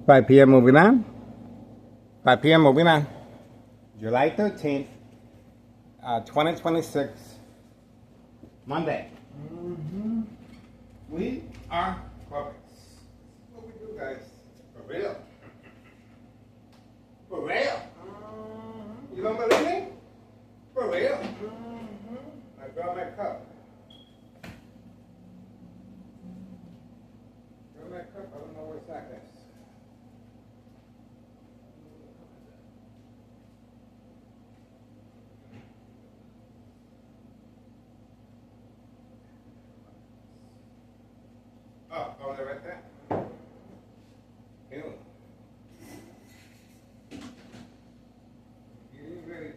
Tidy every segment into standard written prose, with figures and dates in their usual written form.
5 p.m. moving on. 5 p.m. moving on. July 13th, 2026, Monday. We are puppets. What we do, guys. For real. For real. You don't believe me? For real. I brought my cup. Brought my cup. I don't know where it's at, guys. Oh, they're right there. Ew. You ready?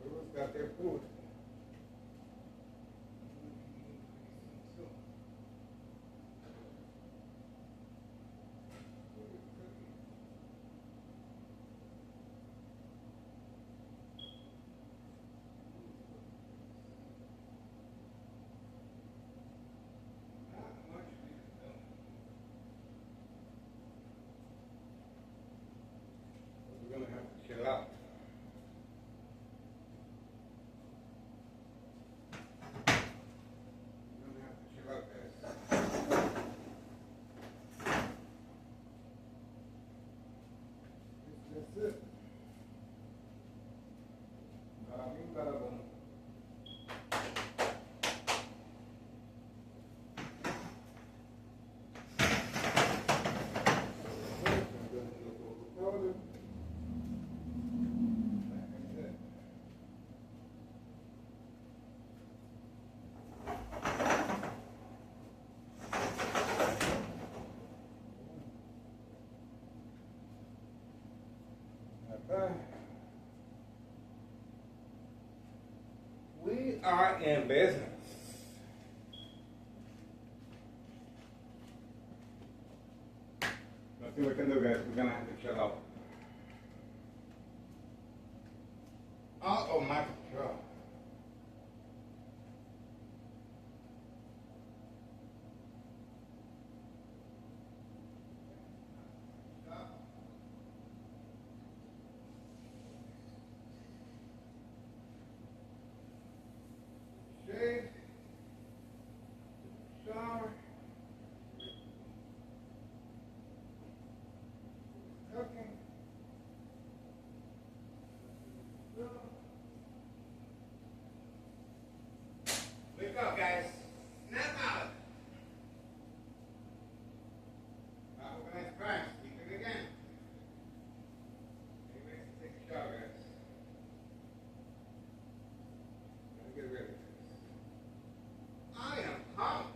Who's got their food? We're gonna have to chill out. We're gonna have to chill out, guys. That's it. Bada bing, bada boom. We are in business. Nothing we can do, guys. We're gonna have to chill out. Oh my God. Shave, shower, cooking. Wake up, guys. Snap out. Organized crime. Speak it again. Anyway, take a shower, guys. Gotta get ready. I am pumped.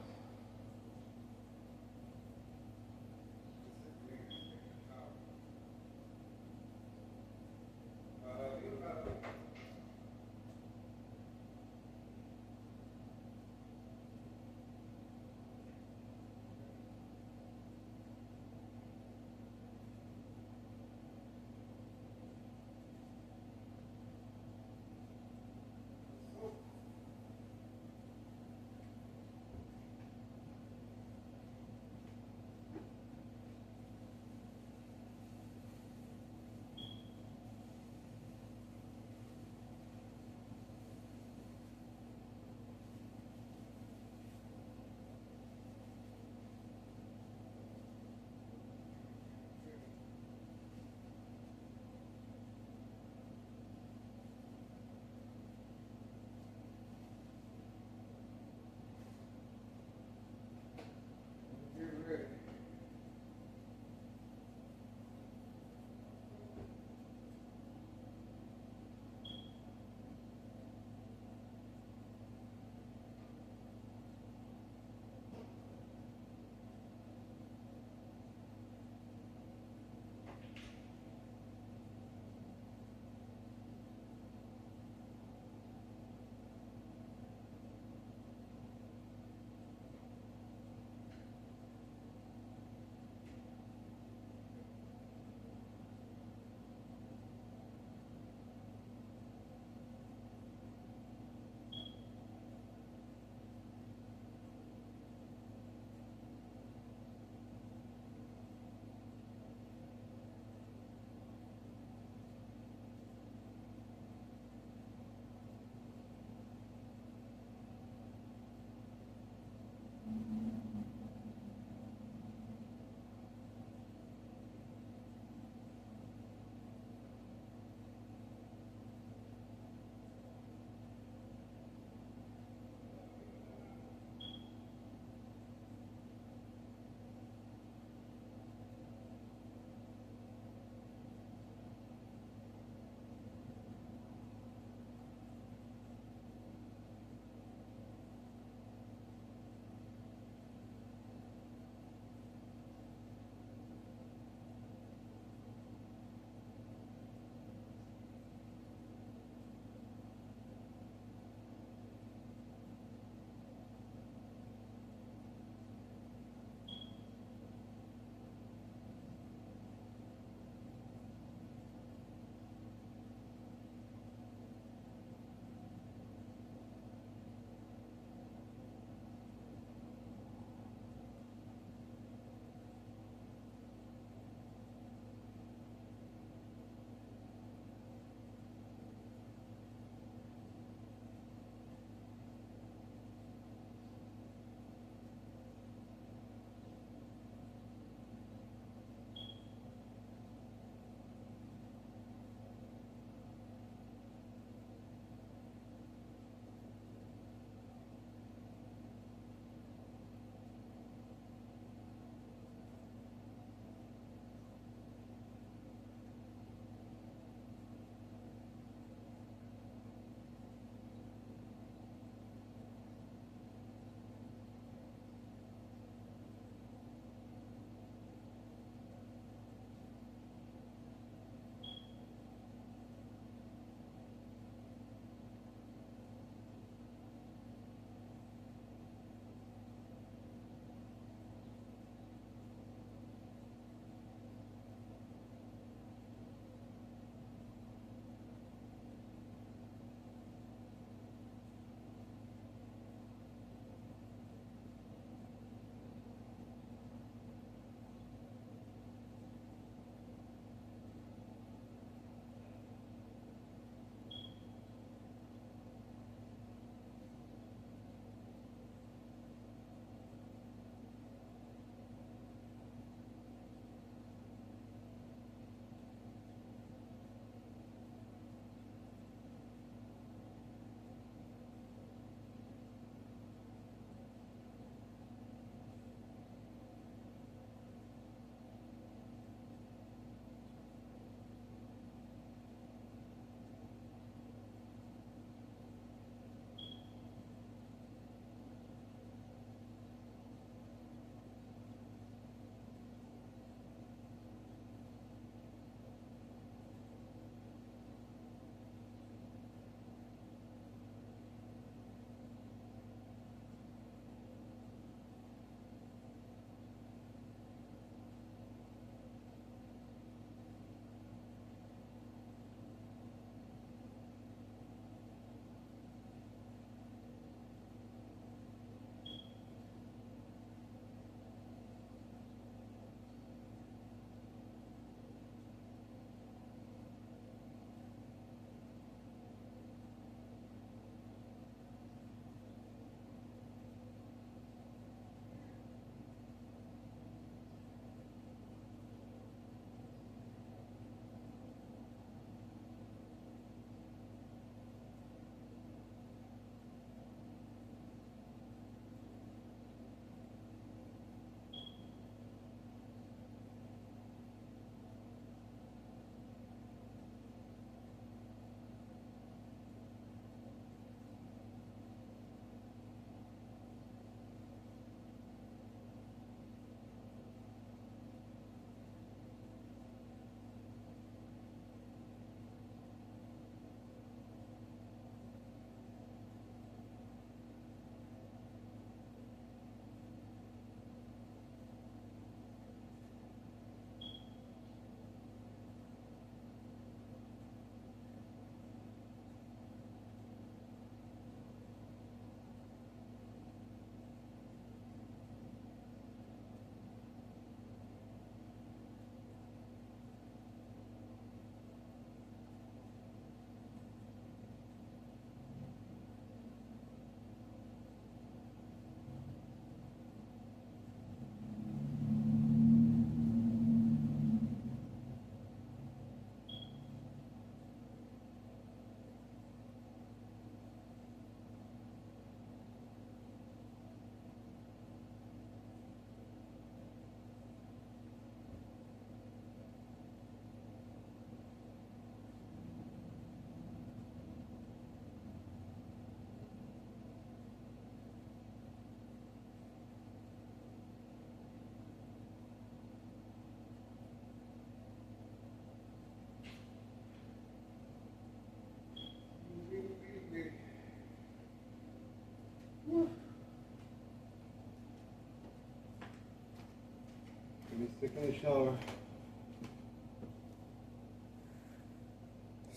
me stick in the shower.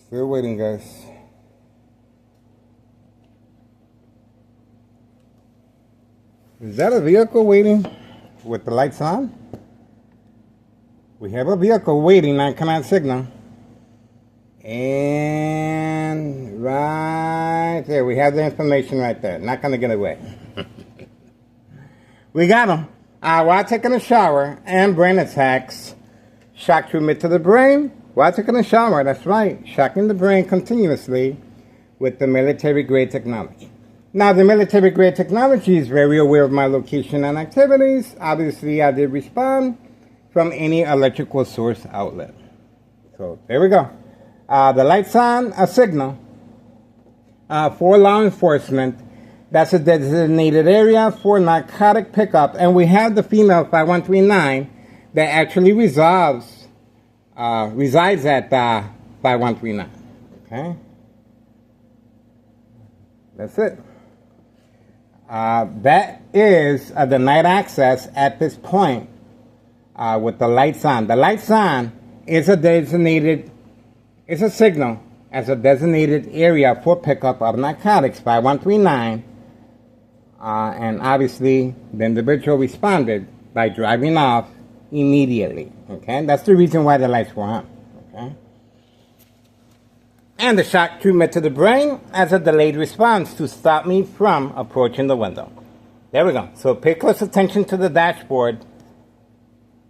Still waiting, guys. Is that a vehicle waiting with the lights on? We have a vehicle waiting on command signal. And right there, we have the information right there. Not going to get away. We got him. While taking a shower and brain attacks. Shock treatment to the brain while taking a shower. That's right. Shocking the brain continuously with the military-grade technology. Now, the military-grade technology is very aware of my location and activities. Obviously, I did respond from any electrical source outlet. So, there we go. The light's on, a signal for law enforcement. That's a designated area for narcotic pickup. And we have the female 5139 that actually resides at 5139. Okay? That's it. That is the night access at this point with the lights on. The lights on is a designated, it's a signal as a designated area for pickup of narcotics, 5139. And obviously, the individual responded by driving off immediately. Okay, that's the reason why the lights were on. Okay, and the shock treatment to the brain as a delayed response to stop me from approaching the window. There we go. So pay close attention to the dashboard.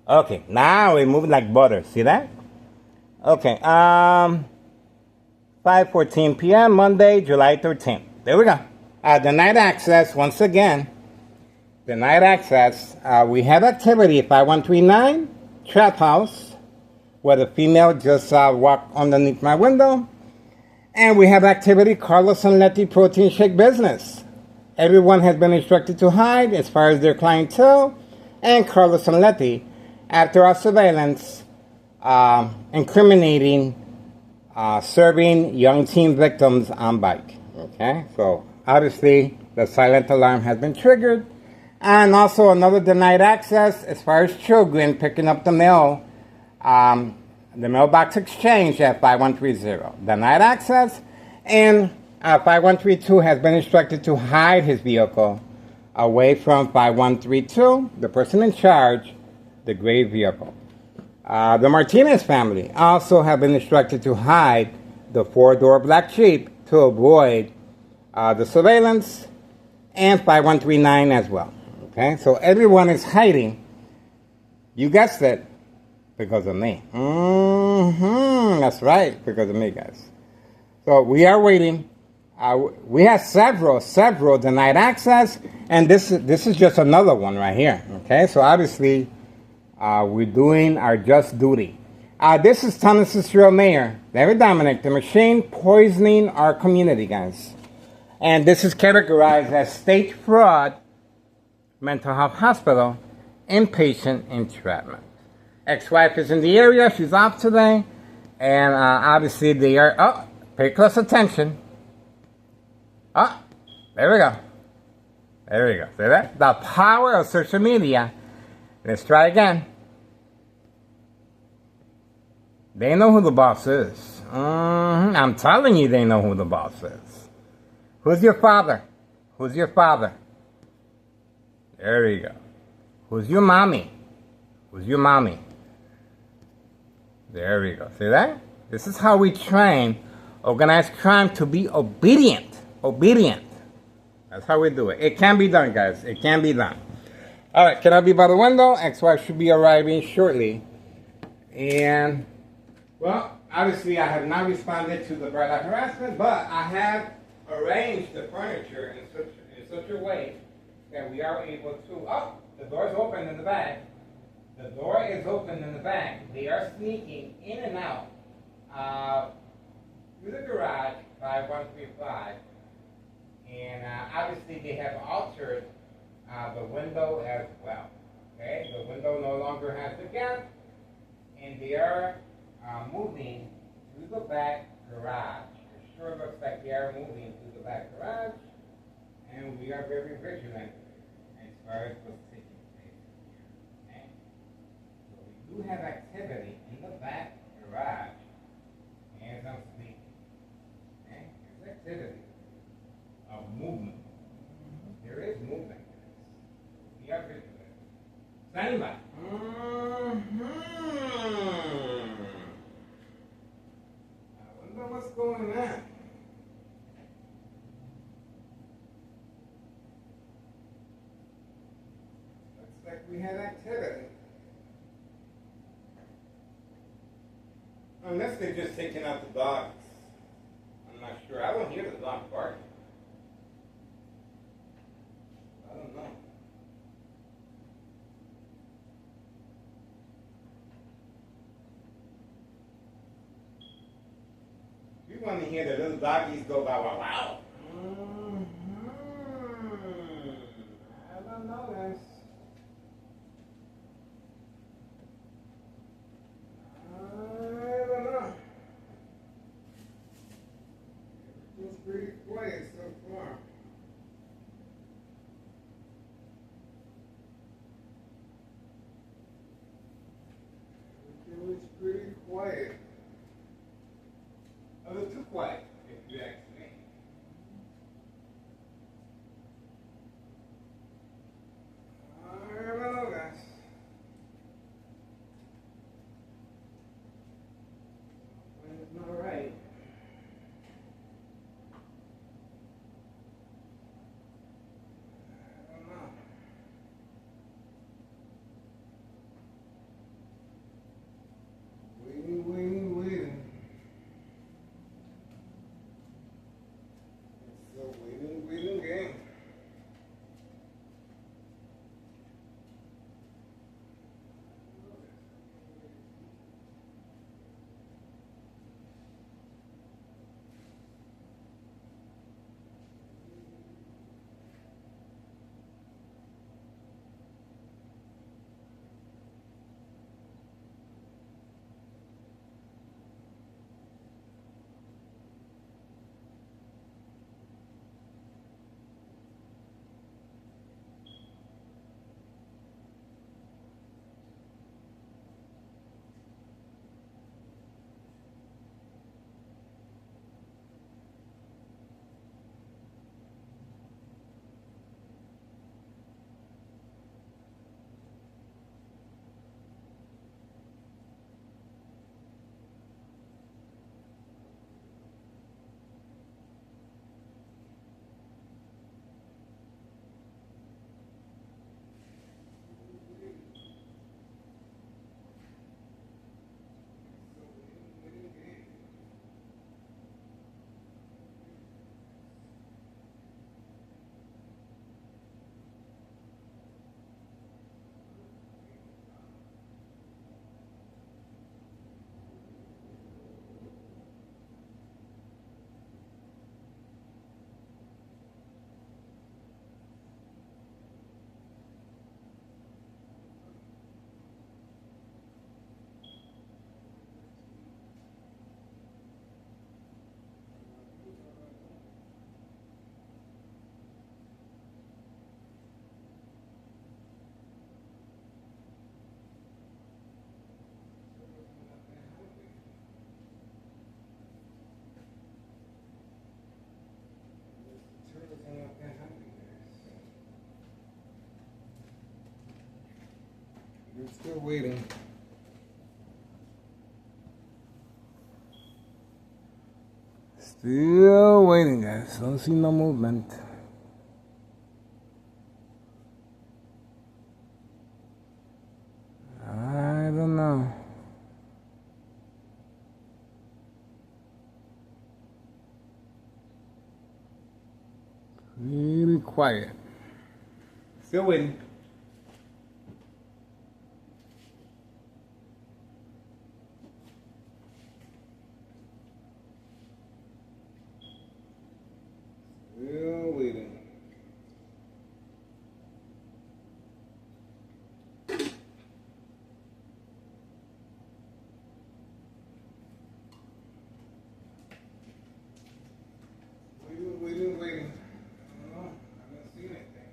Okay, now we're moving like butter. See that? Okay, 5:14 p.m. Monday, July 13th. There we go. The night access, once again, the night access, we have activity 5139, trap house, where the female just walked underneath my window. And we have activity Carlos and Letty protein shake business. Everyone has been instructed to hide as far as their clientele. And Carlos and Letty, after our surveillance, incriminating serving young teen victims on bike. Okay, so obviously the silent alarm has been triggered. And also another denied access as far as children picking up the mail, the mailbox exchange at 5130. Denied access. And 5132 has been instructed to hide his vehicle away from 5132, the person in charge, the gray vehicle. The Martinez family also have been instructed to hide the four-door black Jeep to avoid the surveillance, and 5139 as well. Okay, so everyone is hiding. You guessed it, because of me. That's right, because of me, guys. So we are waiting. We have several denied access, and this is just another one right here. Okay, so obviously we're doing our just duty. This is Tennessee Mayor David Dominic, the machine poisoning our community, guys. And this is categorized as state fraud, mental health hospital, inpatient entrapment. Ex-wife is in the area. She's off today. And obviously they are... Oh, pay close attention. Oh, there we go. There we go. See that? The power of social media. Let's try again. They know who the boss is. I'm telling you they know who the boss is. Who's your father? Who's your father? There you go. Who's your mommy? Who's your mommy? There we go. See that? This is how we train organized crime to be obedient. Obedient. That's how we do it. It can be done, guys. It can be done. All right. Can I be by the window? Ex-wife should be arriving shortly. And, well, obviously I have not responded to the bright light harassment, but I have arranged the furniture in such a way that we are able to... Oh, the door's open in the back. The door is open in the back. They are sneaking in and out through the garage, 5135. And obviously they have altered the window as well. Okay, the window no longer has the gap. And they are moving through the back garage. It sure looks like they are moving through the back garage. And we are very vigilant as far as what's taking place here. Okay? do have activity in the back garage as I'm speaking. Okay? There's activity of movement. There is movement. The other is standing by. I wonder what's going on. Looks like we had activity. Unless they're just taking out the dogs. I'm not sure. I don't hear the dog barking. I don't know. You want to hear the little doggies go bow wow wow. I don't know, guys. I don't know. Everything's pretty quiet so far. Everything is pretty quiet. A little too quiet, if you ask me. I don't know, guys. It's not right. I don't know. Waiting. It's a waiting game. We're still waiting. Still waiting, guys. Don't see no movement. I don't know. Really quiet. Still waiting. Still waiting. Waiting. I don't see anything.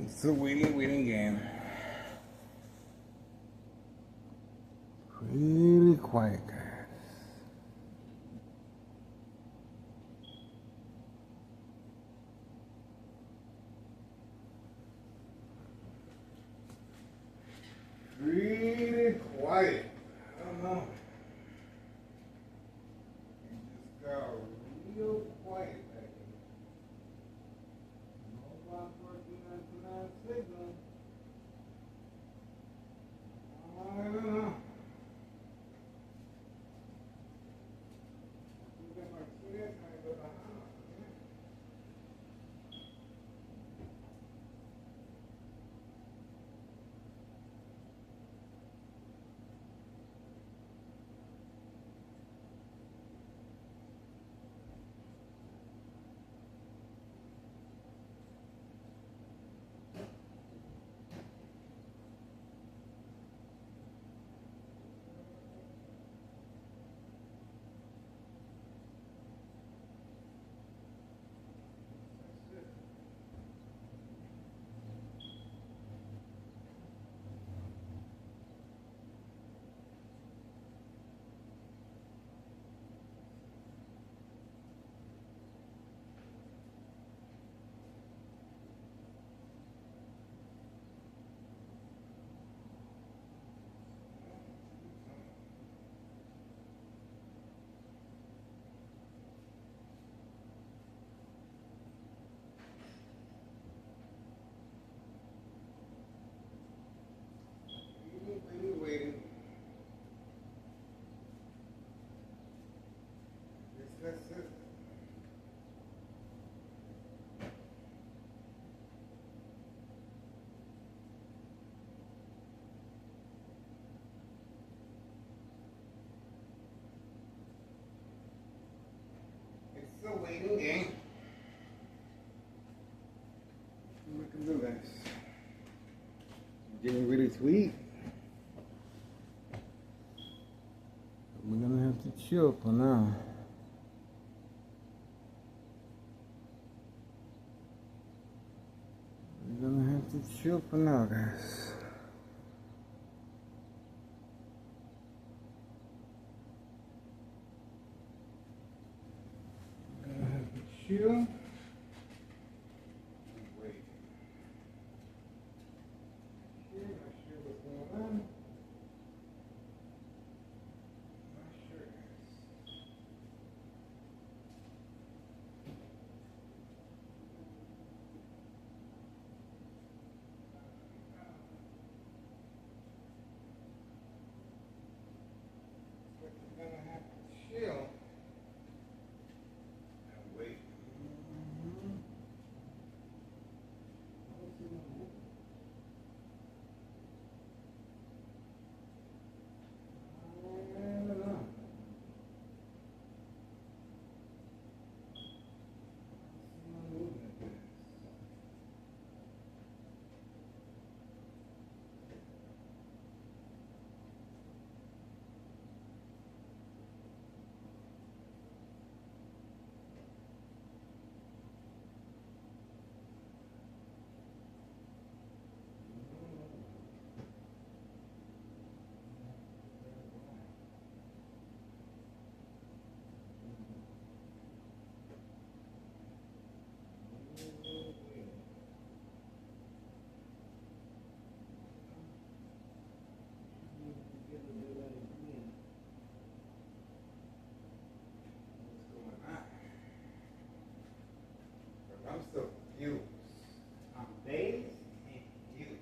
It's a waiting game. Really quiet, guys. Really quiet. I don't know. It just got real quiet back here. No one working on signal. I don't know. Waiting. That's it. It's a waiting game. We can do this. Getting ready to eat. We're gonna have to chill for now. We're gonna have to chill for now, guys. We're gonna have to chill. Wait. Not sure what's going on. We're gonna have to chill and wait. I'm still confused. I'm dazed and confused.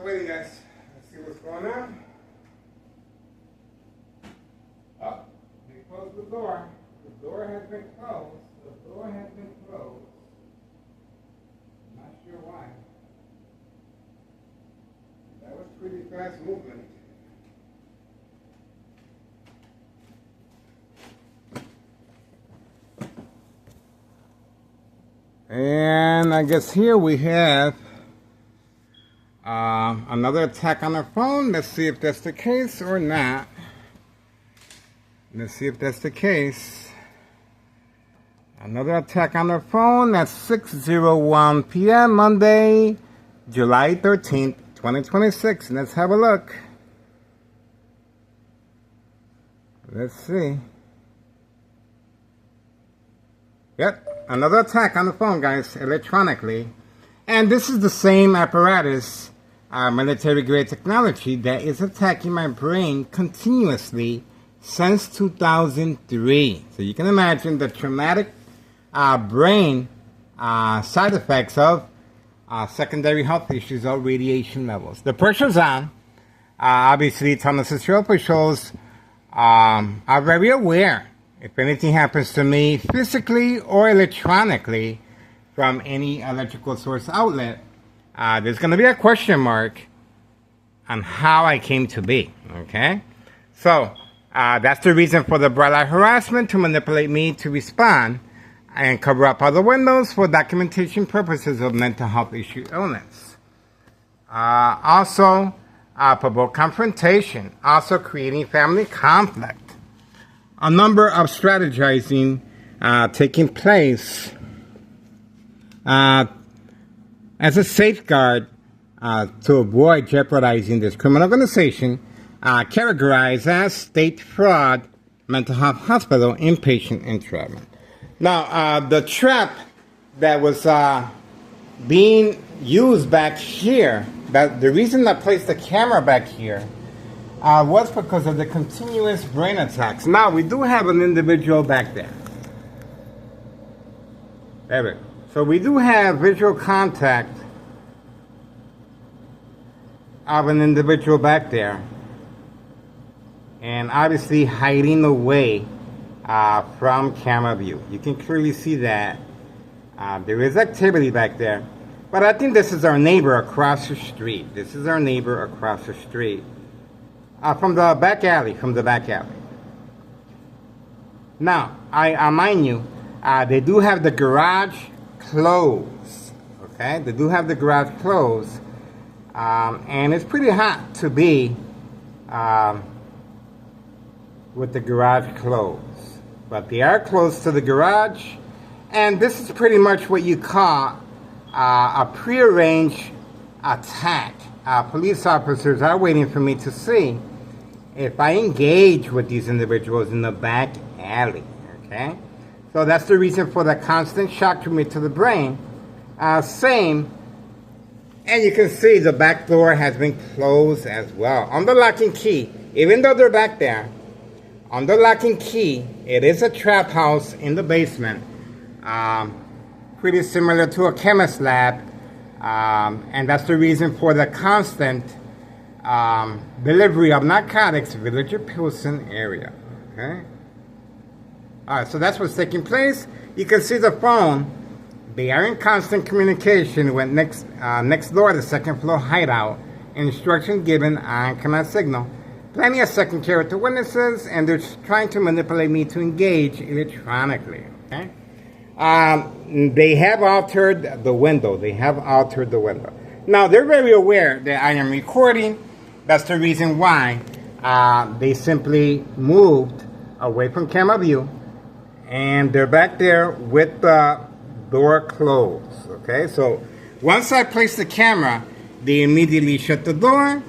waiting, guys. Let's see what's going on. Oh, they closed the door. The door has been closed. The door has been closed. I'm not sure why. That was pretty fast movement. And I guess here we have another attack on the phone. Let's see if that's the case or not. Let's see if that's the case. Another attack on the phone at 6:01 p.m. Monday, July 13th, 2026. Let's have a look. Let's see. Yep, another attack on the phone, guys, electronically. And this is the same apparatus, military-grade technology, that is attacking my brain continuously since 2003. So you can imagine the traumatic brain side effects of secondary health issues or radiation levels. The pressure's on. Obviously, Tennessee officials are very aware if anything happens to me physically or electronically from any electrical source outlet, there's going to be a question mark on how I came to be, okay? So, that's the reason for the bright light harassment, to manipulate me to respond and cover up other windows for documentation purposes of mental health issue illness. Also, provoke confrontation, also creating family conflict. A number of strategizing taking place as a safeguard to avoid jeopardizing this criminal organization categorized as state fraud mental health hospital inpatient entrapment. Now, the trap that was being used back here, that the reason I placed the camera back here was because of the continuous brain attacks. Now, we do have an individual back there. There we go. So we do have visual contact of an individual back there. And obviously hiding away from camera view. You can clearly see that there is activity back there. But I think this is our neighbor across the street. This is our neighbor across the street. From the back alley, Now, I mind you, they do have the garage closed, okay? They do have the garage closed, and it's pretty hot to be with the garage closed. But they are close to the garage, and this is pretty much what you call a prearranged attack. Police officers are waiting for me to see if I engage with these individuals in the back alley, okay? So that's the reason for the constant shock treatment to the brain. Same, and you can see the back door has been closed as well. On the lock and key, even though they're back there, on the lock and key, it is a trap house in the basement, pretty similar to a chemist lab, and that's the reason for the constant delivery of narcotics, Villager Pilsen area, okay? Alright, so that's what's taking place. You can see the phone. They are in constant communication with next door, the second floor hideout. Instruction given on command signal. Plenty of second character witnesses, and they're trying to manipulate me to engage electronically, okay? They have altered the window. Now, they're very aware that I am recording. That's the reason why they simply moved away from camera view, and they're back there with the door closed, okay? So once I place the camera, they immediately shut the door,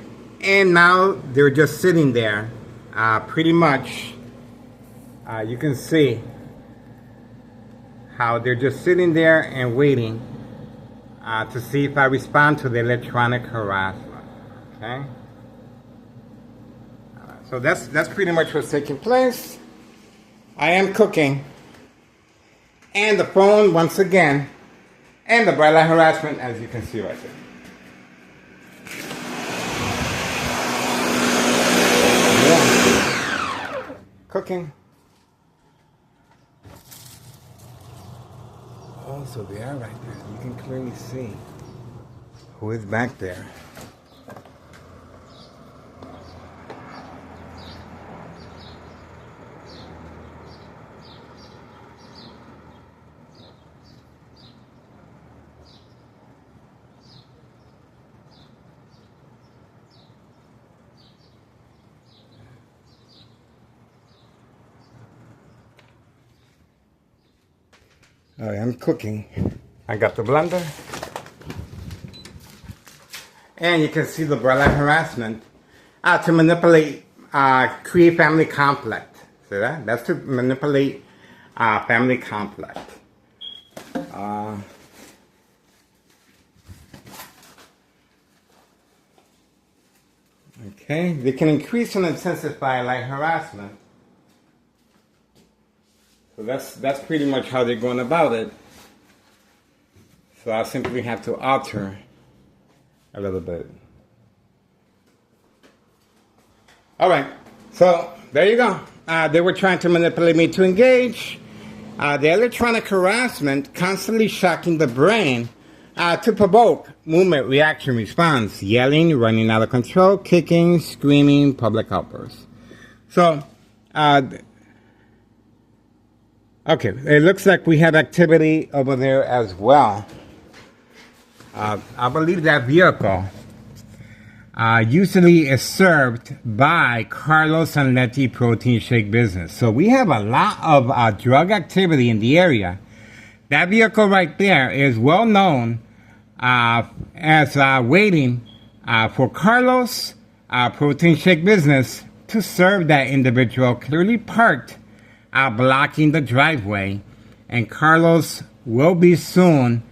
and now they're just sitting there pretty much. You can see how they're just sitting there and waiting to see if I respond to the electronic harassment, okay? So that's pretty much what's taking place. I am cooking, and the phone once again, and the bright light harassment, as you can see right there. cooking. Oh, so they are right there. You can clearly see who is back there. All right, I'm cooking. I got the blender. And you can see the broiler harassment to manipulate, create family conflict. See that? That's to manipulate family conflict. Okay, they can increase and intensify like harassment. So that's pretty much how they're going about it. So I'll simply have to alter a little bit. All right, so there you go. They were trying to manipulate me to engage. The electronic harassment constantly shocking the brain to provoke movement, reaction, response, yelling, running out of control, kicking, screaming, public outbursts. So, okay, it looks like we had activity over there as well. I believe that vehicle usually is served by Carlos and Letty Protein Shake business. So we have a lot of drug activity in the area. That vehicle right there is well known as waiting for Carlos Protein Shake business to serve that individual clearly parked blocking the driveway, and Carlos will be soon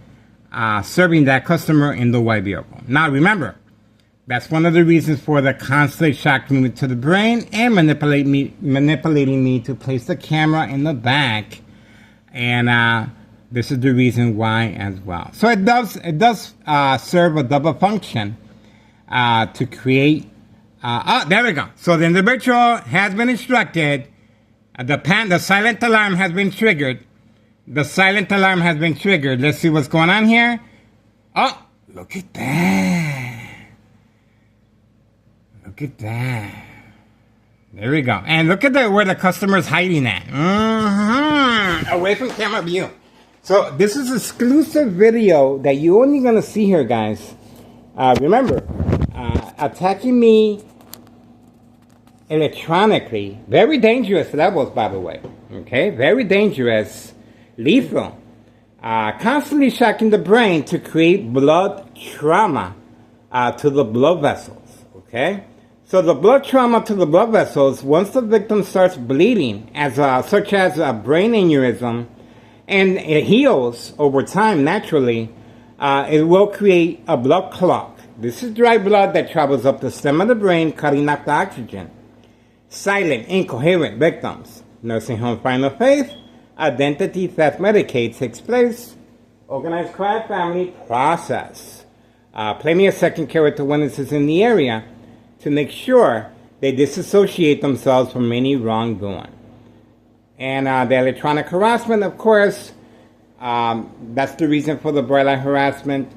serving that customer in the white vehicle. Now remember, that's one of the reasons for the constant shock movement to the brain and manipulating me to place the camera in the back, and this is the reason why as well. So it does serve a double function to create. There we go. So the individual has been instructed. The silent alarm has been triggered. The silent alarm has been triggered. Let's see what's going on here. Oh, look at that. Look at that. There we go. And look at where the customer's hiding at. Away from camera view. So this is exclusive video that you're only going to see here, guys. Remember, attacking me electronically, very dangerous levels, by the way. Okay, very dangerous, lethal. Constantly shocking the brain to create blood trauma to the blood vessels. Okay, so the blood trauma to the blood vessels, once the victim starts bleeding, such as a brain aneurysm, and it heals over time naturally, it will create a blood clot. This is dry blood that travels up the stem of the brain, cutting off the oxygen. Silent, incoherent victims. Nursing home final phase. Identity theft Medicaid takes place. Organized crime family process. Plenty of second character witnesses in the area to make sure they disassociate themselves from any wrongdoing. And the electronic harassment, of course, that's the reason for the bright light harassment,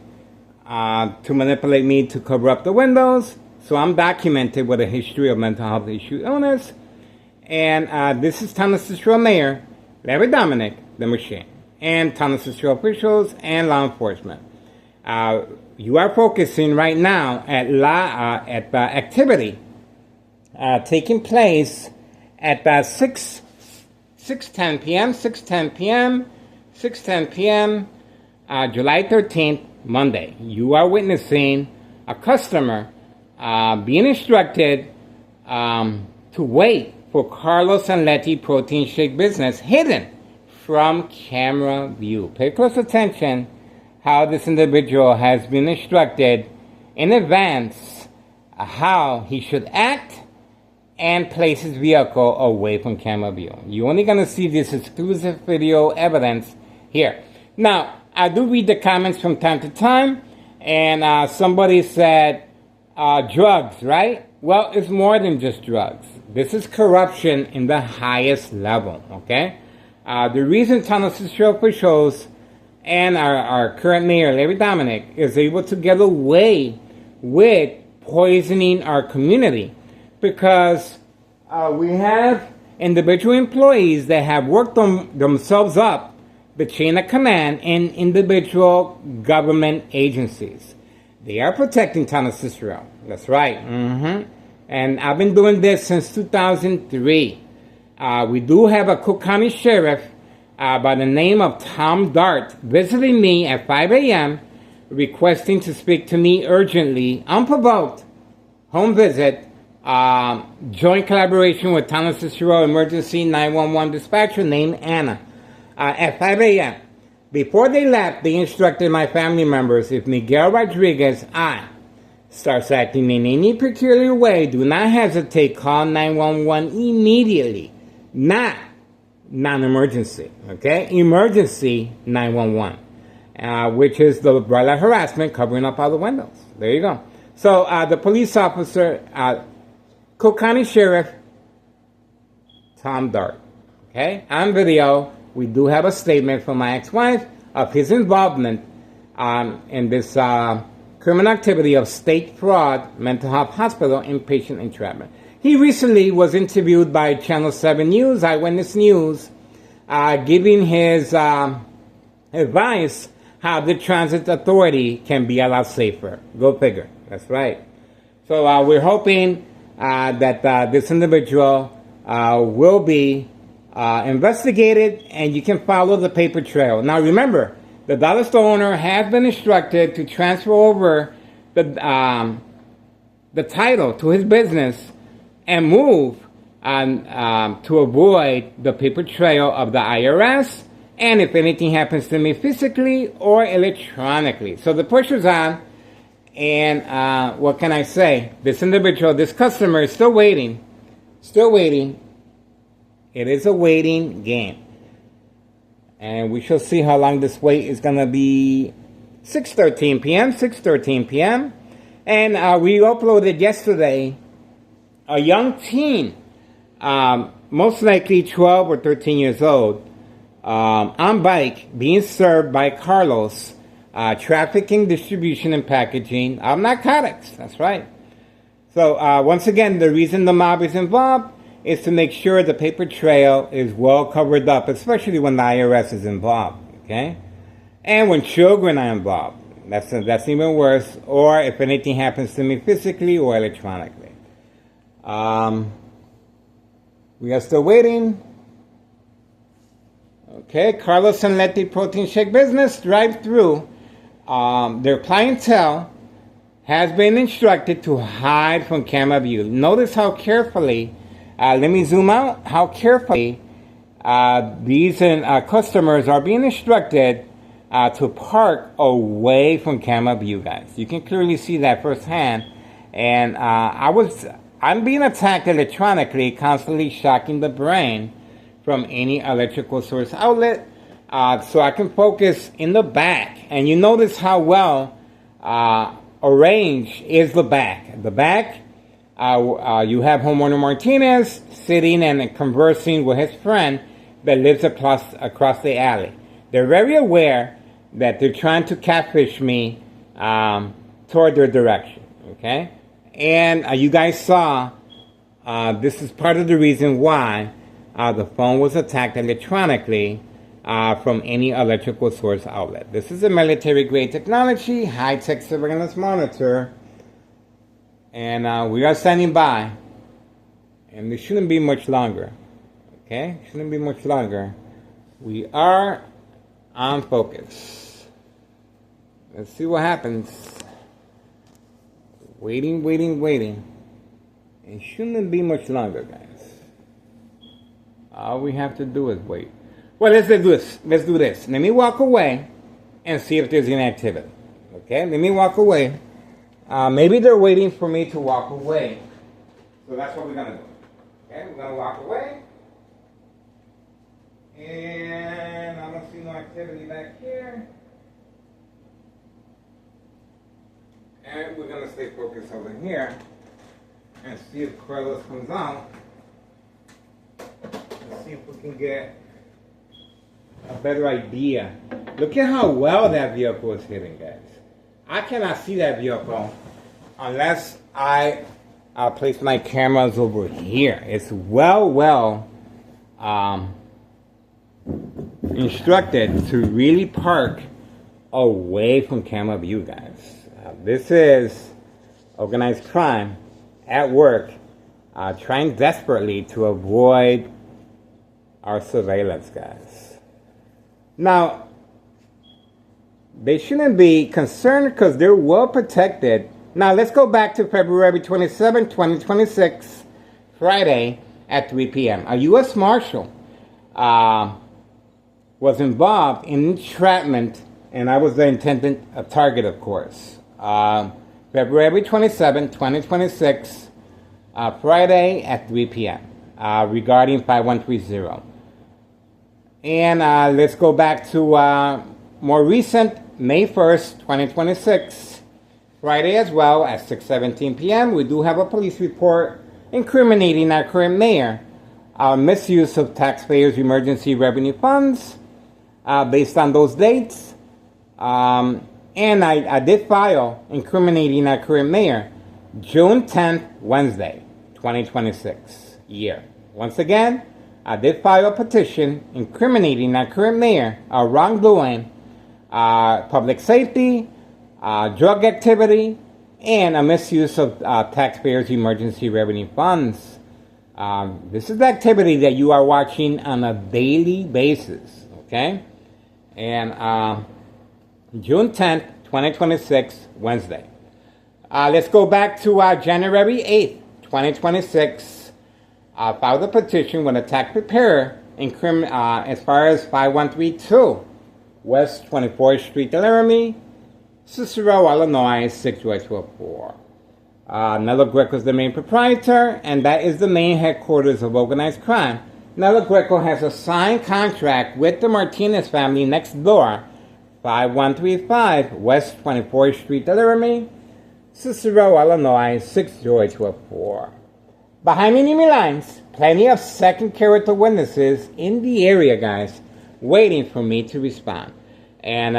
to manipulate me to cover up the windows. So I'm documented with a history of mental health issue illness. And this is Town of Cicero Mayor Larry Dominic, the machine, and Town of Cicero officials and law enforcement. You are focusing right now at the activity taking place at 6:10 p.m., July 13th, Monday. You are witnessing a customer being instructed to wait for Carlos and Letty Protein Shake business hidden from camera view. Pay close attention how this individual has been instructed in advance how he should act and place his vehicle away from camera view. You're only going to see this exclusive video evidence here. Now, I do read the comments from time to time, and somebody said drugs, right? Well, it's more than just drugs. This is corruption in the highest level, okay? The reason Town Cicero officials and our current mayor, Larry Dominic, is able to get away with poisoning our community because we have individual employees that have worked themselves up the chain of command in individual government agencies. They are protecting Town Cicero. That's right. And I've been doing this since 2003. We do have a Cook County Sheriff by the name of Tom Dart visiting me at 5 a.m. requesting to speak to me urgently, unprovoked, home visit, joint collaboration with Town Cicero Emergency 911 dispatcher named Anna at 5 a.m. Before they left, they instructed my family members if Miguel Rodriguez, starts acting in any peculiar way, do not hesitate, call 911 immediately. Not non-emergency, okay? Emergency 911, which is the umbrella harassment covering up all the windows. There you go. So the police officer, Cook County Sheriff, Tom Dart, okay? On video, we do have a statement from my ex-wife of his involvement in this criminal activity of state fraud, mental health hospital, inpatient entrapment. He recently was interviewed by Channel 7 News, Eyewitness News, giving his advice how the transit authority can be a lot safer. Go figure. That's right. So we're hoping that this individual will be investigated and you can follow the paper trail. Now remember, the dollar store owner has been instructed to transfer over the title to his business and move to avoid the paper trail of the IRS and if anything happens to me physically or electronically. So the pressure's on, and what can I say? This individual, this customer is still waiting. Still waiting. It is a waiting game. And we shall see how long this wait is going to be. 6:13 p.m., 6:13 p.m. And we uploaded yesterday a young teen, most likely 12 or 13 years old, on bike, being served by Carlos, trafficking, distribution, and packaging of narcotics. That's right. So once again, the reason the mob is involved is to make sure the paper trail is well covered up, especially when the IRS is involved, okay? And when children are involved, that's even worse, or if anything happens to me physically or electronically. We are still waiting. Okay, Carlos and Letty Protein Shake Business, drive-through. Their clientele has been instructed to hide from camera view. Notice how carefully, let me zoom out, how carefully these customers are being instructed to park away from camera view, guys. You can clearly see that firsthand. And I'm being attacked electronically, constantly shocking the brain from any electrical source outlet, so I can focus in the back. And you notice how well arranged is the back. The back, you have homeowner Martinez sitting and conversing with his friend that lives across the alley. They're very aware that they're trying to catfish me toward their direction, okay? And you guys saw, this is part of the reason why the phone was attacked electronically from any electrical source outlet. This is a military-grade technology, high-tech surveillance monitor, and we are standing by. And this shouldn't be much longer, okay? Shouldn't be much longer. We are on focus. Let's see what happens. Waiting, waiting, waiting. It shouldn't be much longer, guys. All we have to do is wait. Well, let's do this. Let's do this. Let me walk away and see if there's any activity. Okay? Let me walk away. Maybe they're waiting for me to walk away. So that's what we're going to do. Okay? We're going to walk away. And I don't see no activity back here. And we're going to stay focused over here and see if Carlos comes out see if we can get a better idea. Look at how well that vehicle is hitting, guys. I cannot see that vehicle unless I place my cameras over here. It's well instructed to really park away from camera view, guys. This is organized crime at work, trying desperately to avoid our surveillance, guys. Now, they shouldn't be concerned because they're well protected. Now, let's go back to February 27, 2026, Friday at 3 p.m. A U.S. Marshal was involved in entrapment, and I was the intended target, of course. February 27, 2026, Friday at 3 p.m. Regarding 5130. And let's go back to more recent, May 1st, 2026, Friday as well at 6:17 p.m. We do have a police report incriminating our current mayor, misuse of taxpayers' emergency revenue funds based on those dates. And I did file incriminating our current mayor June 10th, Wednesday, 2026 year. Once again, I did file a petition incriminating our current mayor of wrongdoing, public safety, drug activity, and a misuse of taxpayers' emergency revenue funds. This is the activity that you are watching on a daily basis, okay? And June 10th, 2026, Wednesday. Let's go back to January 8th, 2026. Filed a petition with a tax preparer as far as 5132 West 24th Street, Laramie, Cicero, Illinois, 60824. Nello Greco is the main proprietor, and that is the main headquarters of organized crime. Nello Greco has a signed contract with the Martinez family next door, 5135 West 24th Street, Laramie, Cicero, Illinois, 60824. Behind enemy lines, plenty of second character witnesses in the area, guys, waiting for me to respond. And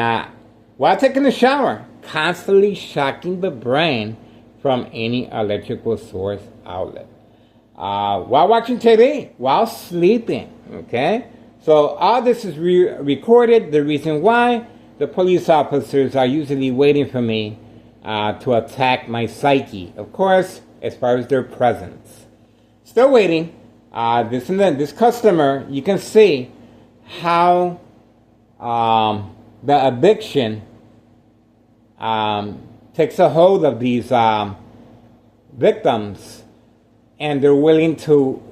while taking a shower, constantly shocking the brain from any electrical source outlet. While watching TV, while sleeping, okay? So all this is recorded. The reason why the police officers are usually waiting for me to attack my psyche, of course, as far as their presence. Still waiting. This customer, you can see how the addiction takes a hold of these victims, and they're willing to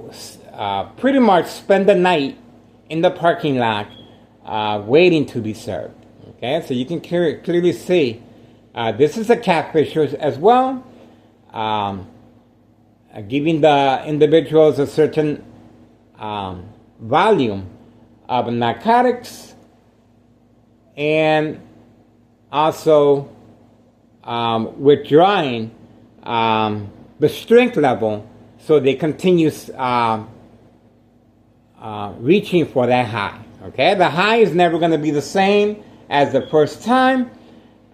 pretty much spend the night in the parking lot waiting to be served. Okay, so you can clearly see this is a catfisher as well. Giving the individuals a certain volume of narcotics, and also withdrawing the strength level so they continue reaching for that high. Okay, the high is never going to be the same as the first time,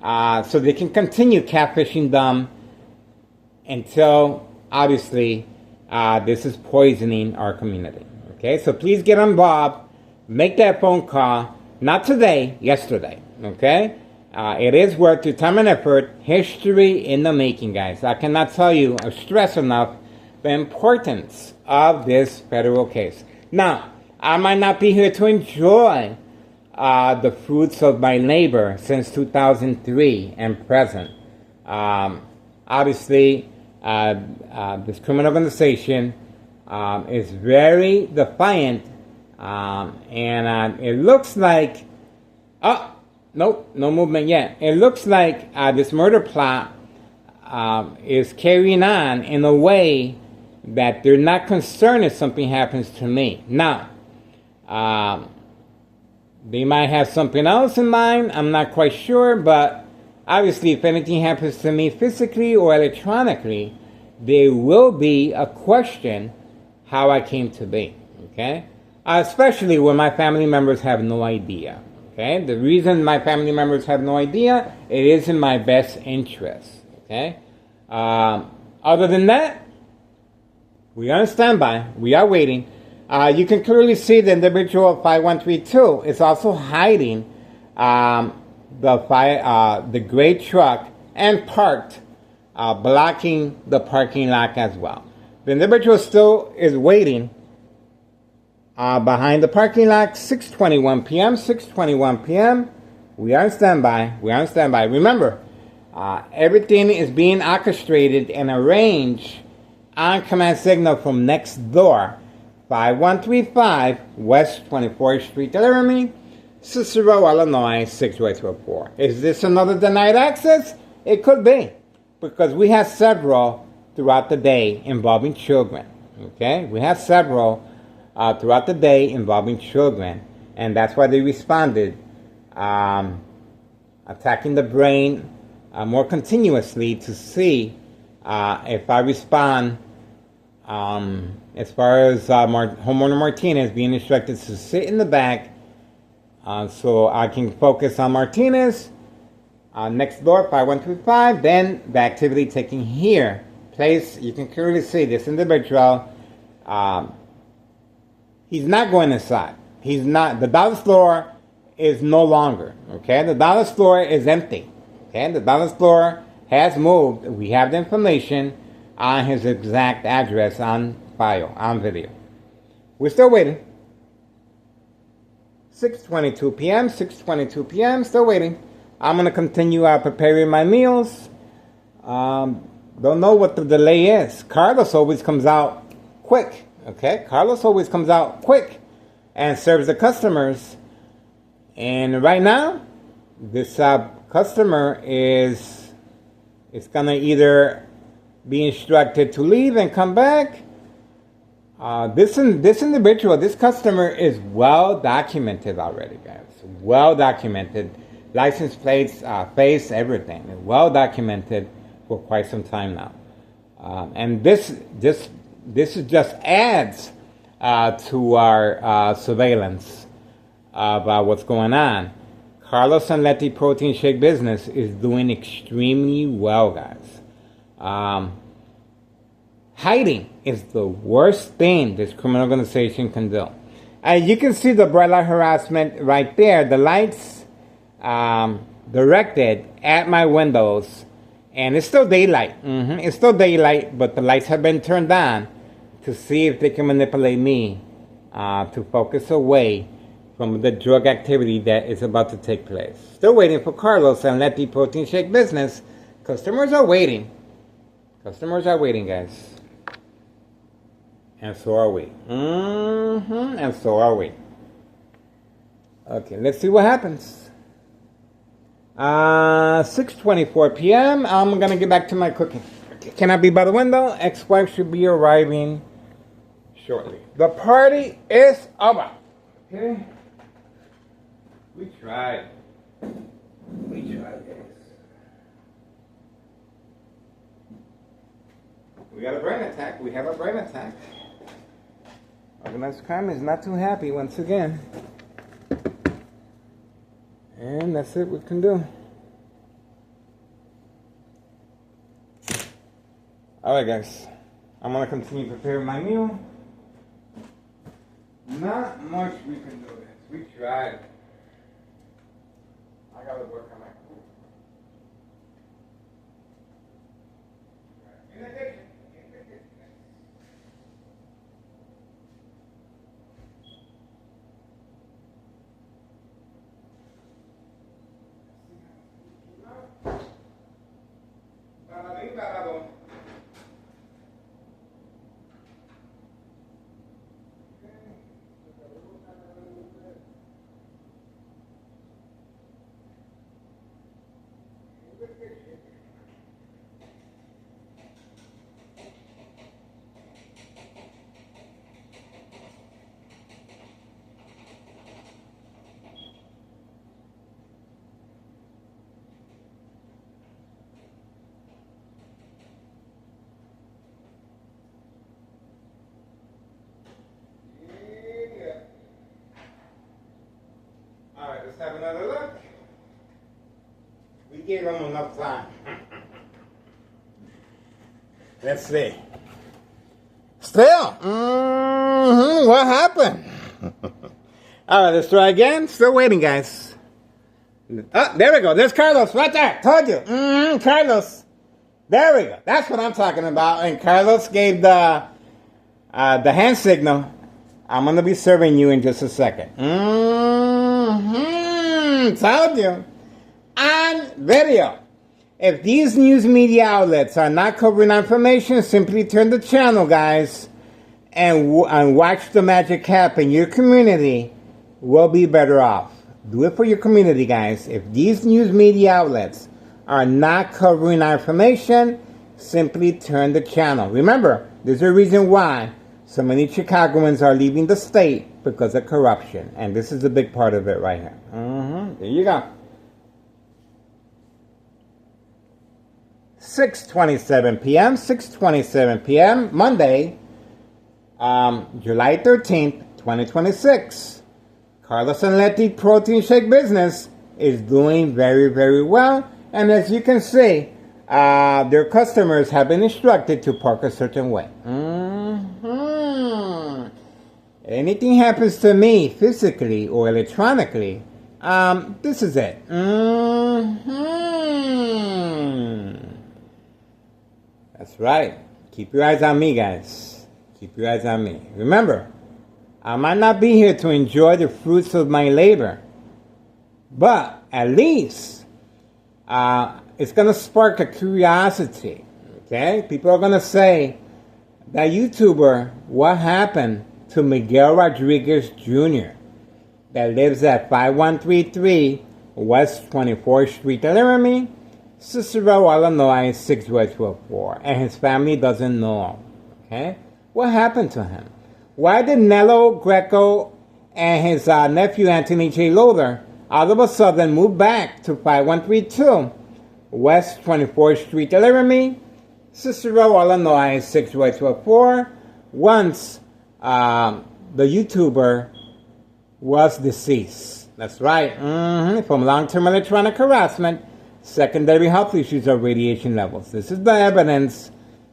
so they can continue catfishing them until obviously this is poisoning our community. Okay, so please get involved, make that phone call, not today, yesterday. Okay, it is worth your time and effort. History in the making, guys. I cannot tell you or stress enough the importance of this federal case. Now, I might not be here to enjoy the fruits of my labor since 2003 and present. Obviously, this criminal organization is very defiant, and it looks like, nope, no movement yet. It looks like this murder plot is carrying on in a way that they're not concerned if something happens to me. Now, they might have something else in mind, I'm not quite sure, but obviously if anything happens to me physically or electronically, there will be a question how I came to be, okay? especially when my family members have no idea. Okay, the reason my family members have no idea, it is in my best interest. Okay, other than that, we are on standby. We are waiting. You can clearly see the individual 5132 is also hiding the gray truck and parked, blocking the parking lot as well. The individual still is waiting behind the parking lot. 6:21 p.m. 6:21 p.m. We are on standby. We are on standby. Remember, everything is being orchestrated and arranged on command signal from next door, 5135 West 24th Street, Laramie, Cicero, Illinois 60804. Is this another denied access? It could be, because we have several throughout the day involving children. Okay, we have several throughout the day involving children, and that's why they responded, attacking the brain more continuously to see if I respond. As far as homeowner Martinez being instructed to sit in the back, so I can focus on Martinez next door 5135. Then the activity taking here place. You can clearly see this individual. He's not going inside. He's not. The dollar store is no longer. Okay, the dollar store is empty. Okay, the dollar store has moved. We have the information on his exact address on file, on video. We're still waiting. 6:22 p.m., 6:22 p.m., still waiting. I'm going to continue preparing my meals. Don't know what the delay is. Carlos always comes out quick, okay? Carlos always comes out quick and serves the customers. And right now, this customer is going to either be instructed to leave and come back. This individual, this customer is well documented already, guys. Well documented. License plates, face, everything. Well documented for quite some time now. And this just adds to our surveillance about what's going on. Carlos and Letty Protein Shake business is doing extremely well, guys. Hiding is the worst thing this criminal organization can do. You can see the bright light harassment right there. The lights directed at my windows, and it's still daylight. It's still daylight, but the lights have been turned on to see if they can manipulate me to focus away from the drug activity that is about to take place. Still waiting for Carlos and Letty Protein Shake business. Customers are waiting. Customers are waiting, guys. And so are we. And so are we. Okay, let's see what happens. 6:24 p.m. I'm going to get back to my cooking. Can I be by the window? Ex-wife should be arriving shortly. The party is over. Okay? We tried. We tried, guys. We got a brain attack. We have a brain attack. Organized crime is not too happy once again. And that's it we can do. Alright, guys. I'm going to continue preparing my meal. Not much we can do, guys. We tried. I got to work on my food. In addition, gave him enough time. Let's see. Still. What happened? All right, let's try again. Still waiting, guys. Oh, there we go. There's Carlos right there. Told you. Carlos. There we go. That's what I'm talking about. And Carlos gave the hand signal. I'm going to be serving you in just a second. Told you. On video. If these news media outlets are not covering information, simply turn the channel, guys, and watch the magic happen. Your community will be better off. Do it for your community, guys. If these news media outlets are not covering our information, simply turn the channel. Remember, there's a reason why so many Chicagoans are leaving the state because of corruption. And this is a big part of it right here. There you go. 6:27 p.m., 6:27 p.m., Monday, July 13th, 2026. Carlos and Letty Protein Shake business is doing very, very well. And as you can see, their customers have been instructed to park a certain way. Anything happens to me physically or electronically, this is it. That's right. Keep your eyes on me, guys. Keep your eyes on me. Remember, I might not be here to enjoy the fruits of my labor, but at least it's going to spark a curiosity. Okay? People are going to say, that YouTuber, what happened to Miguel Rodriguez Jr. that lives at 5133 West 24th Street, Laramie, Cicero, Illinois 61204, and his family doesn't know. Okay? What happened to him? Why did Nello Greco and his nephew Anthony J. Loader all of a sudden move back to 5132 West 24th Street, Laramie, Cicero, Illinois 61204, once the YouTuber was deceased? That's right. From long-term electronic harassment, secondary health issues, or radiation levels. This is the evidence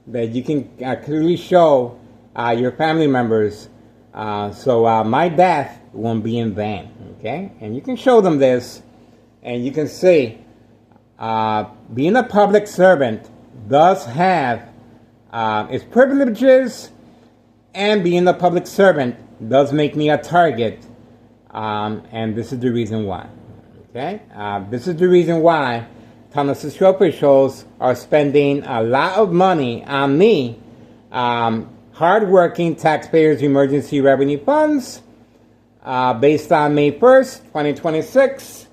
that you can clearly show your family members, so my death won't be in vain. Okay, and you can show them this, and you can see being a public servant does have its privileges, and being a public servant does make me a target, and this is the reason why. Okay, this is the reason why Thomas officials are spending a lot of money on me, hardworking taxpayers' emergency revenue funds, based on May 1st, 2026,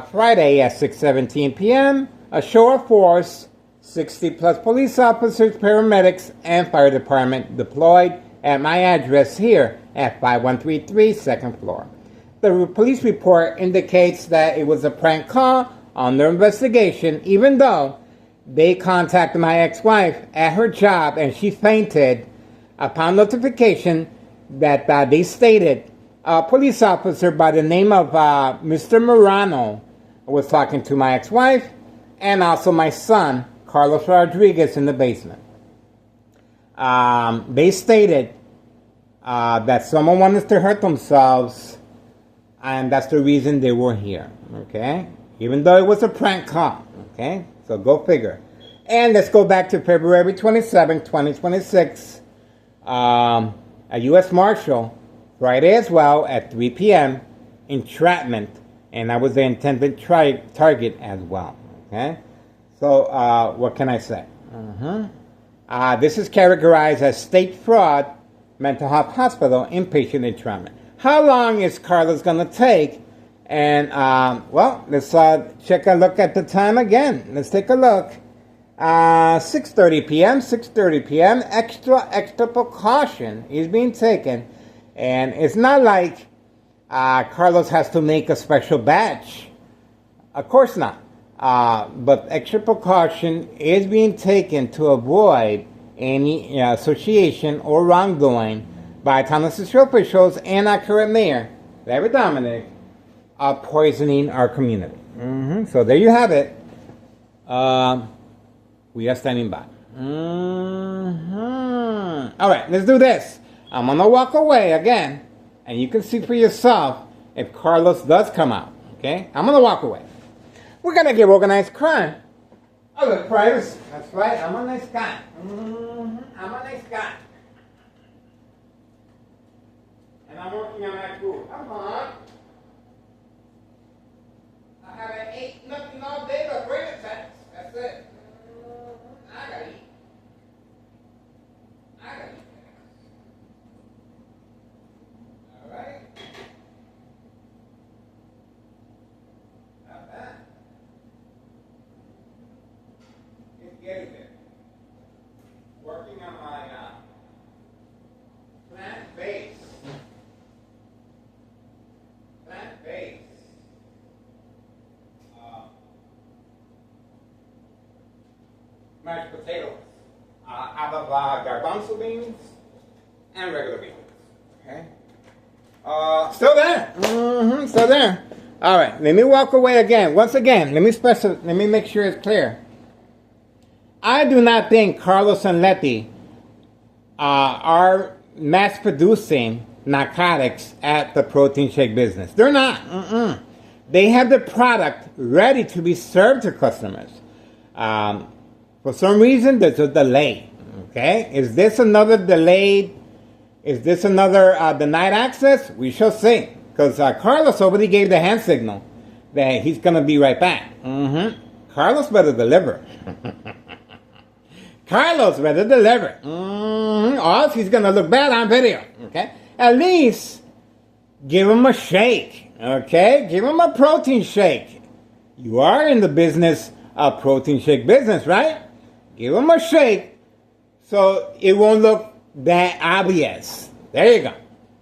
Friday at 6:17 p.m., a show of force, 60-plus police officers, paramedics, and fire department deployed at my address here at 5133 second floor. The police report indicates that it was a prank call under investigation, even though they contacted my ex-wife at her job and she fainted upon notification that they stated a police officer by the name of Mr. Morano was talking to my ex-wife and also my son, Carlos Rodriguez, in the basement. They stated that someone wanted to hurt themselves, and that's the reason they were here. Okay? Even though it was a prank call. Okay? So go figure. And let's go back to February 27, 2026. A U.S. Marshal, Friday as well, at 3 p.m., entrapment. And I was the intended target as well. Okay? So, what can I say? This is categorized as state fraud, mental health hospital, inpatient entrapment. How long is Carlos going to take? And, well, let's check a look at the time again. Let's take a look. 6:30 p.m., 6:30 p.m., extra precaution is being taken. And it's not like Carlos has to make a special batch. Of course not. But extra precaution is being taken to avoid any association or wrongdoing by Thomas officials and our current mayor, Larry Dominic, of poisoning our community. So there you have it. We are standing by. All right, let's do this. I'm going to walk away again, and you can see for yourself if Carlos does come out. Okay? I'm going to walk away. We're going to give organized crime. Oh, the privacy. That's right. I'm a nice guy. I'm a nice guy. And I'm working on that food. Come on. I haven't ate nothing all day but brain attacks. That's it. I gotta eat. I gotta eat. All right. Not bad. It's getting there. Working on my plant-based. Mashed potatoes out of garbanzo beans and regular beans. Okay. Still there. Still there. All right. Let me walk away again. Once again, let me make sure it's clear. I do not think Carlos and Letty are mass producing narcotics at the protein shake business. They're not. They have the product ready to be served to customers. For some reason, there's a delay. Okay, is this another delayed? Is this another denied access? We shall see. Because Carlos already gave the hand signal that he's going to be right back. Carlos better deliver. Carlos better deliver. Or else he's going to look bad on video. Okay, at least give him a shake. Okay, give him a protein shake. You are in the business of protein shake business, right? Give them a shake so it won't look that obvious. There you go.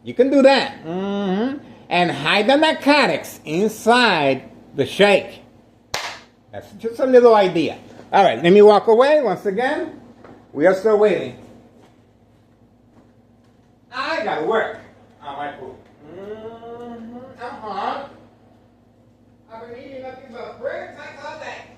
You can do that. And hide the narcotics inside the shake. That's just a little idea. All right, let me walk away once again. We are still waiting. I got to work on my food. I've been eating nothing but bread and all day.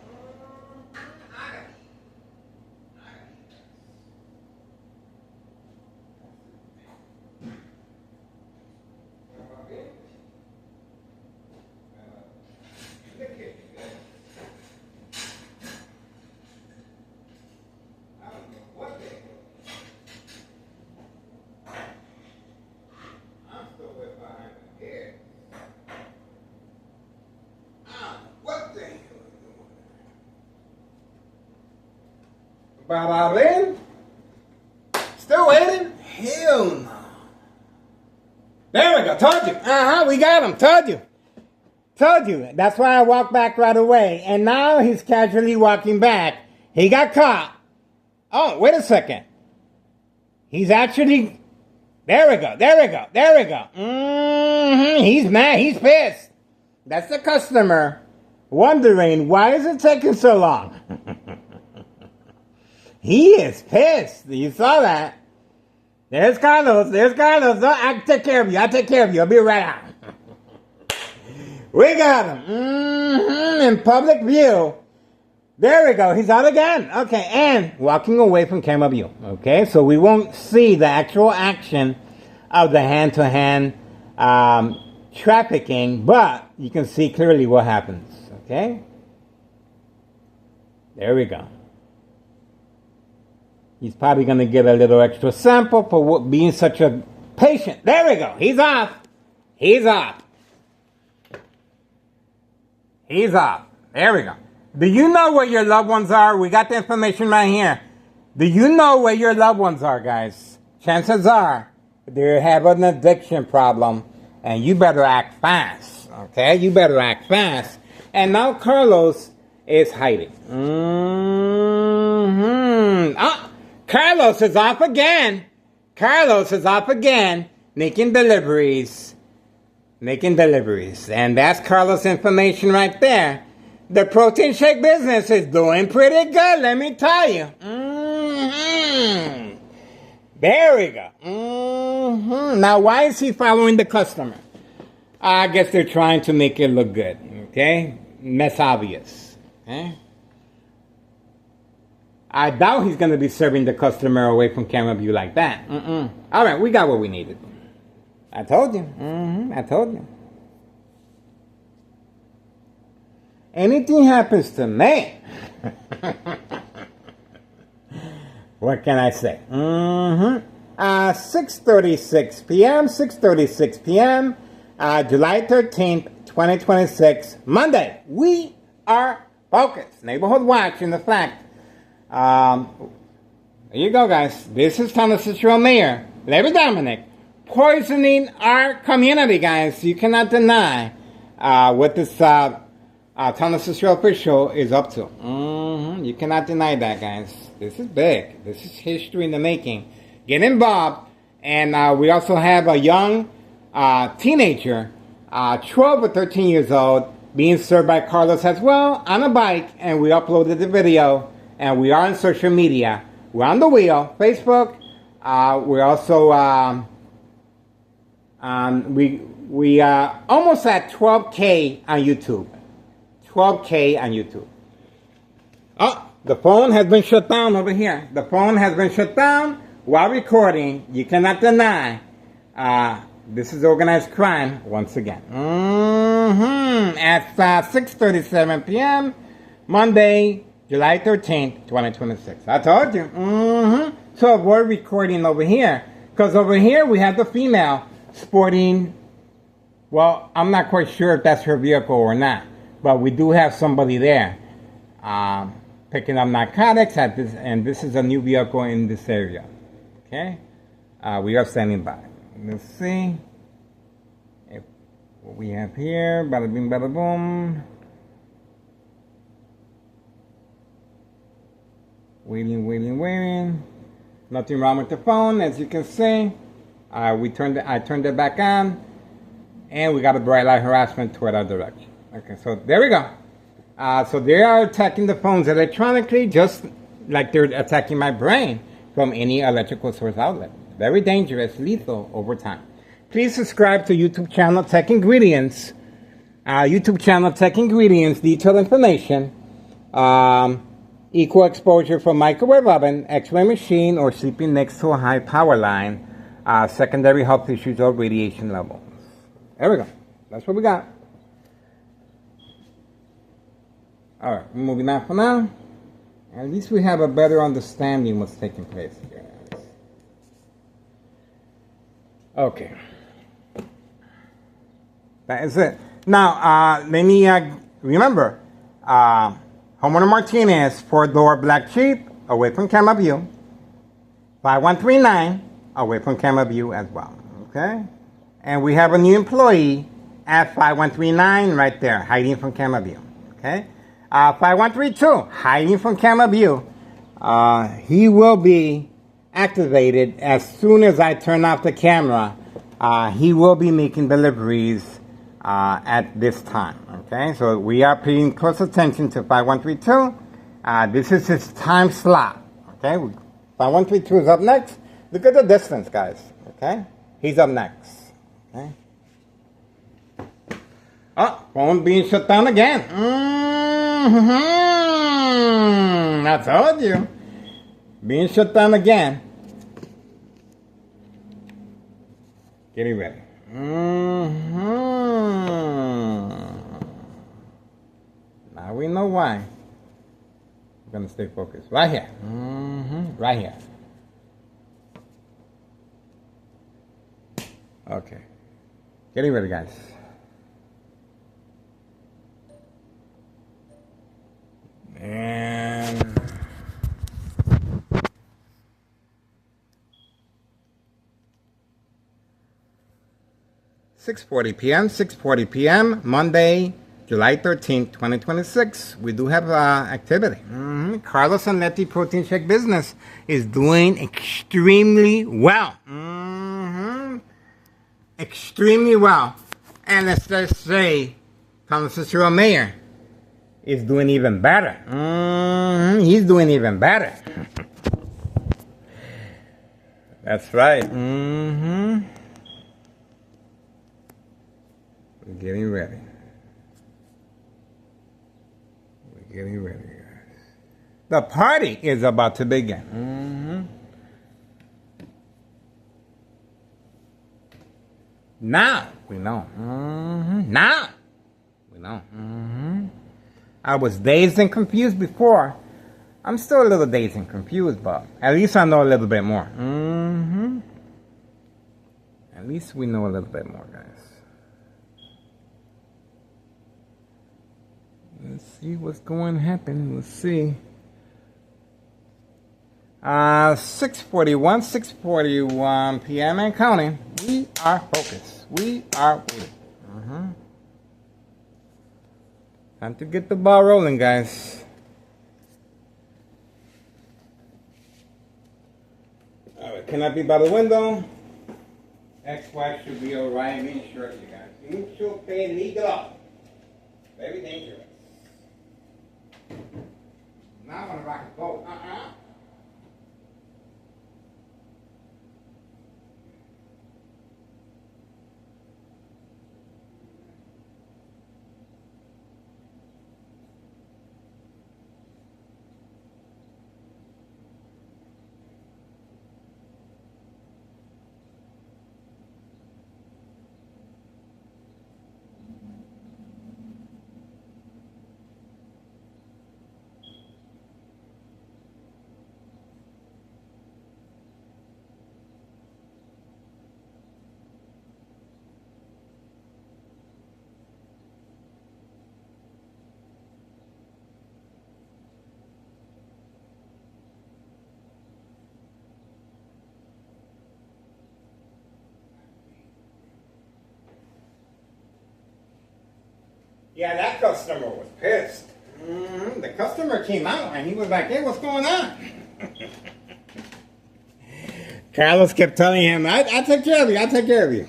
Ba-da-bing. Still waiting? Hell no. There we go. Told you. We got him. Told you. Told you. That's why I walked back right away. And now he's casually walking back. He got caught. Oh, wait a second. He's actually... There we go. There we go. There we go. He's mad. He's pissed. That's the customer wondering, why is it taking so long? He is pissed. You saw that. There's Carlos. There's Carlos. Oh, I'll take care of you. I'll take care of you. I'll be right out. We got him. In public view. There we go. He's out again. Okay. And walking away from camera view. Okay. So we won't see the actual action of the hand-to-hand trafficking, but you can see clearly what happens. Okay. There we go. He's probably going to get a little extra sample for being such a patient. There we go. He's off. He's off. He's off. There we go. Do you know where your loved ones are? We got the information right here. Do you know where your loved ones are, guys? Chances are they have an addiction problem, and you better act fast. Okay? You better act fast. And now Carlos is hiding. Carlos is off again. Carlos is off again, making deliveries. And that's Carlos' information right there. The protein shake business is doing pretty good, let me tell you. There we go. Now, why is he following the customer? I guess they're trying to make it look good, okay? Less obvious, okay? I doubt he's going to be serving the customer away from camera view like that. All right, we got what we needed. I told you. I told you. Anything happens to me, what can I say? 6:36 p.m., 6:36 p.m., July 13th, 2026, Monday. We are focused. Neighborhood Watch, in the fact. There you go, guys. This is Thomas Cicero Mayor, Larry Dominic, poisoning our community, guys. You cannot deny what this Thomas Cicero official is up to. You cannot deny that, guys. This is big. This is history in the making. Get involved. And we also have a young teenager, 12 or 13 years old, being served by Carlos as well on a bike. And we uploaded the video. And we are on social media. We're on the wheel, Facebook. We're also we are almost at 12K on YouTube. 12K on YouTube. Oh, the phone has been shut down over here. The phone has been shut down while recording. You cannot deny. This is organized crime once again. At 6:37 p.m. Monday, July 13th, 2026. I told you. So avoid recording over here. Because over here we have the female sporting, well, I'm not quite sure if that's her vehicle or not. But we do have somebody there picking up narcotics at this, and this is a new vehicle in this area. Okay? We are standing by. Let's see what we have here. Bada bing, bada boom. Waiting. Nothing wrong with the phone, as you can see. I turned it back on, and we got a bright light harassment toward our direction. Okay, so there we go. So they are attacking the phones electronically, just like they're attacking my brain from any electrical source outlet. Very dangerous, lethal over time. Please subscribe to YouTube channel Tech Ingredients. YouTube channel Tech Ingredients, detailed information. Equal exposure from microwave oven, X-ray machine, or sleeping next to a high power line. Secondary health issues or radiation levels. There we go. That's what we got. Alright, moving on for now. At least we have a better understanding what's taking place here. Okay. That is it. Now, let me remember. Homeowner Martinez, 4-door black Jeep, away from camera view. 5139, away from camera view as well. Okay? And we have a new employee at 5139 right there, hiding from camera view. Okay? 5132, hiding from camera view. He will be activated as soon as I turn off the camera. He will be making deliveries at this time. Okay, so we are paying close attention to 5132. This is his time slot. Okay, 5132 is up next. Look at the distance, guys. Okay, he's up next. Okay. Oh, phone being shut down again. I told you. Being shut down again. Getting ready. Now we know why. I'm going to stay focused. Right here. Right here. Okay. Getting ready, guys. And 6:40 p.m. Monday, July 13th, 2026. We do have activity. Carlos and Letty Protein Shake business is doing extremely well. Extremely well. And let's just say, Thomas Cicero Mayor is doing even better. He's doing even better. That's right. We're getting ready. We're getting ready, guys. The party is about to begin. Mm-hmm. Now we know. Mm-hmm. Now we know. Mm-hmm. I was dazed and confused before. I'm still a little dazed and confused, but at least I know a little bit more. Mm-hmm. At least we know a little bit more, guys. Let's see what's going to happen. Let's see. 6:41 p.m. and counting. We are focused. We are waiting. Time to get the ball rolling, guys. Alright, can I be by the window? Ex-wife should be arriving shortly, guys. Mucho peligro. Very dangerous. Now I want to rock a boat. Yeah, that customer was pissed. The customer came out and he was like, hey, what's going on? Carlos kept telling him, I'll take care of you, I'll take care of you.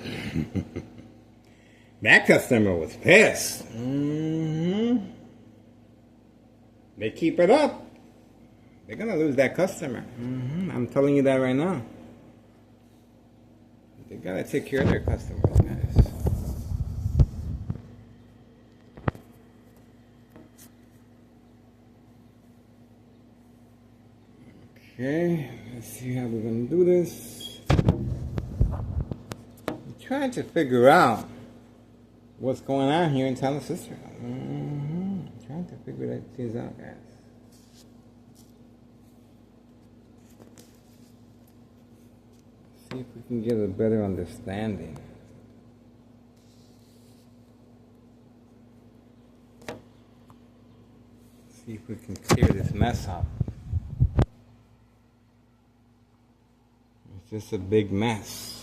That customer was pissed. They keep it up, they're going to lose that customer. I'm telling you that right now. They got to take care of their customers, guys. Okay, let's see how we're going to do this. I'm trying to figure out what's going on here in Tyler's sister. I'm trying to figure that things out, guys. See if we can get a better understanding. See if we can clear this mess up. It's just a big mess.